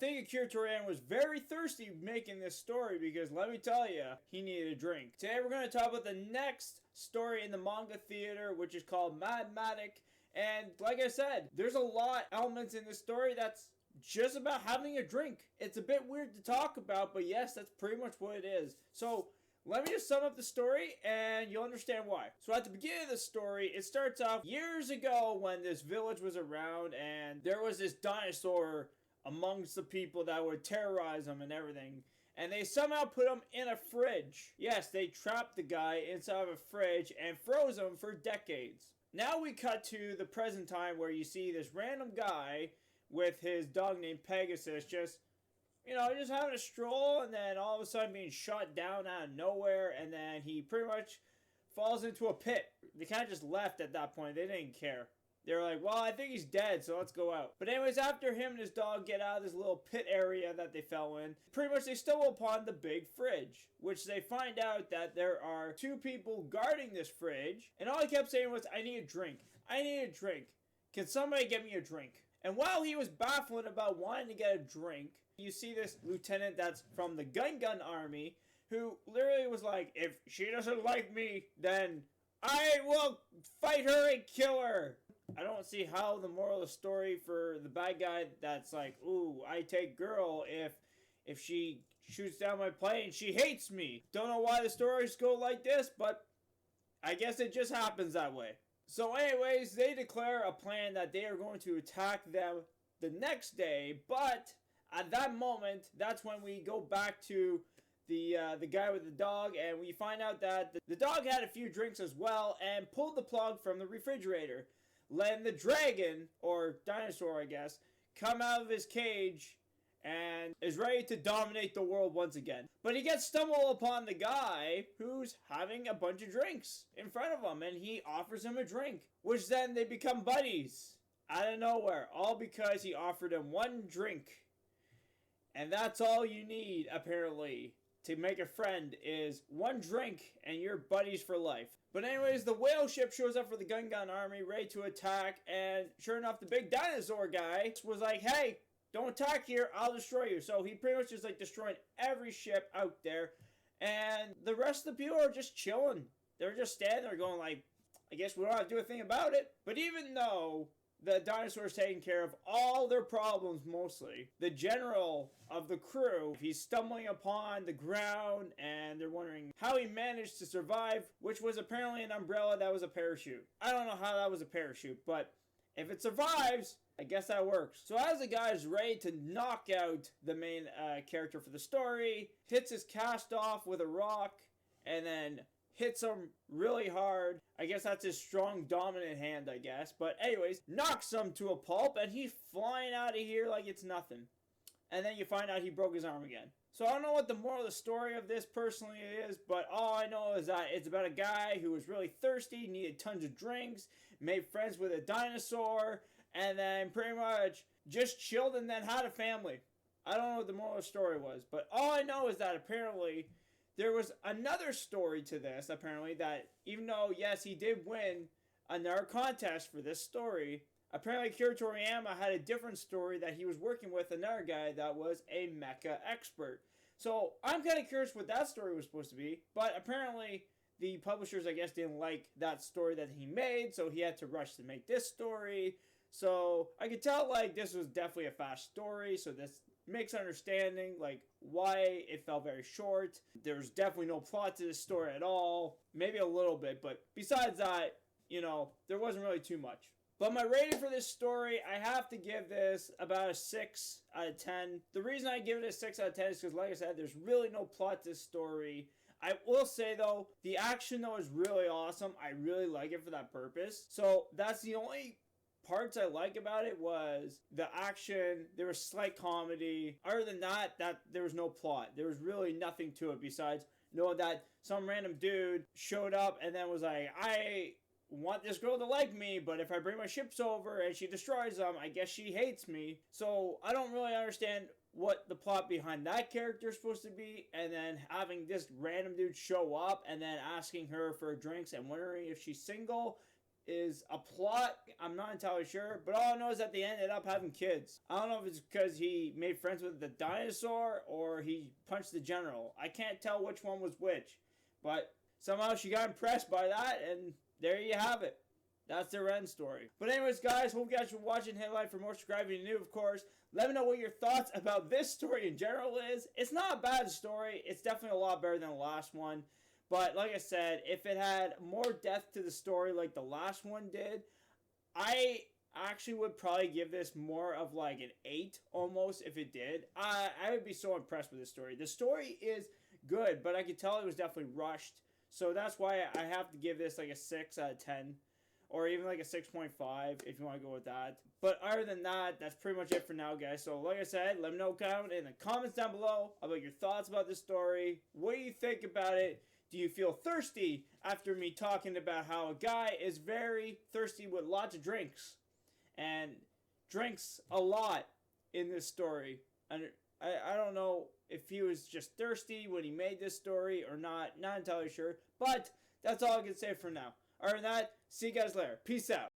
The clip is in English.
think Akira Toriyama was very thirsty making this story because let me tell you, he needed a drink. Today we're going to talk about the next story in the manga theater, which is called Matic. And like I said, there's a lot of elements in this story that's just about having a drink. It's a bit weird to talk about, but yes, that's pretty much what it is. So let me just sum up the story and you'll understand why. So at the beginning of the story, it starts off years ago when this village was around and there was this dinosaur amongst the people that would terrorize them and everything. And they somehow put him in a fridge. Yes, they trapped the guy inside of a fridge and froze him for decades. Now we cut to the present time where you see this random guy with his dog named Pegasus just having a stroll and then all of a sudden being shot down out of nowhere and then he pretty much falls into a pit. They kind of just left at that point. They didn't care. They were like, well, I think he's dead, so let's go out. But anyways, after him and his dog get out of this little pit area that they fell in, pretty much they stumble upon the big fridge, which they find out that there are two people guarding this fridge, and all he kept saying was, I need a drink. I need a drink. Can somebody get me a drink? And while he was baffled about wanting to get a drink, you see this lieutenant that's from the Gun Army, who literally was like, if she doesn't like me, then I will fight her and kill her. I don't see how the moral of the story for the bad guy that's like, ooh, I take girl if she shoots down my plane, she hates me. Don't know why the stories go like this, but I guess it just happens that way. So anyways, they declare a plan that they are going to attack them the next day, but at that moment, that's when we go back to the guy with the dog, and we find out that the dog had a few drinks as well and pulled the plug from the refrigerator, letting the dragon, or dinosaur I guess, come out of his cage and is ready to dominate the world once again. But he gets stumbled upon the guy who's having a bunch of drinks in front of him, and he offers him a drink, which then they become buddies out of nowhere, all because he offered him one drink. And that's all you need, apparently, to make a friend is one drink and you're buddies for life. But anyways, the whale ship shows up for the Gun Army, ready to attack, and sure enough, the big dinosaur guy was like, hey, don't attack here, I'll destroy you. So he pretty much just like destroying every ship out there, and the rest of the people are just chilling. They're just standing there going like, I guess we don't have to do a thing about it. But even though the dinosaur's taking care of all their problems mostly, the general of the crew, he's stumbling upon the ground and they're wondering how he managed to survive, which was apparently an umbrella that was a parachute. I don't know how that was a parachute, but if it survives, I guess that works. So as the guy is ready to knock out the main character for the story, hits his cast off with a rock and then hits him really hard. I guess that's his strong, dominant hand, I guess. But anyways, knocks him to a pulp, and he's flying out of here like it's nothing. And then you find out he broke his arm again. So I don't know what the moral of the story of this personally is, but all I know is that it's about a guy who was really thirsty, needed tons of drinks, made friends with a dinosaur, and then pretty much just chilled and then had a family. I don't know what the moral of the story was, but all I know is that apparently there was another story to this, apparently, that even though, yes, he did win another contest for this story, apparently Akira Toriyama had a different story that he was working with another guy that was a mecha expert. So I'm kind of curious what that story was supposed to be, but apparently the publishers, I guess, didn't like that story that he made, so he had to rush to make this story. So I could tell, like, this was definitely a fast story, so this makes understanding, like, why it felt very short. There's definitely no plot to this story at all. Maybe a little bit, but besides that, there wasn't really too much. But my rating for this story, I have to give this about a 6 out of 10. The reason I give it a 6 out of 10 is because, like I said, there's really no plot to this story. I will say, though, the action, though, is really awesome. I really like it for that purpose. So that's the only parts I like about it was the action. There was slight comedy. Other than that, there was no plot. There was really nothing to it besides knowing that some random dude showed up and then was like, I want this girl to like me, but if I bring my ships over and she destroys them, I guess she hates me. So I don't really understand what the plot behind that character is supposed to be, and then having this random dude show up and then asking her for drinks and wondering if she's single is a plot. I'm not entirely sure, but all I know is at the end ended up having kids. I don't know if it's because he made friends with the dinosaur or he punched the general. I can't tell which one was which, but somehow she got impressed by that, and there you have it. That's their end story. But anyways, guys, hope you guys are watching. Hit like for more, subscribing if you're new, of course. Let me know what your thoughts about this story in general is. It's not a bad story. It's definitely a lot better than the last one. But like I said, if it had more depth to the story like the last one did, I actually would probably give this more of like an 8 almost if it did. I would be so impressed with this story. The story is good, but I could tell it was definitely rushed. So that's why I have to give this like a 6 out of 10. Or even like a 6.5 if you want to go with that. But other than that, that's pretty much it for now, guys. So like I said, let me know down in the comments down below about your thoughts about this story. What do you think about it? Do you feel thirsty after me talking about how a guy is very thirsty with lots of drinks? And drinks a lot in this story. And I don't know if he was just thirsty when he made this story or not. Not entirely sure. But that's all I can say for now. Other than that, see you guys later. Peace out.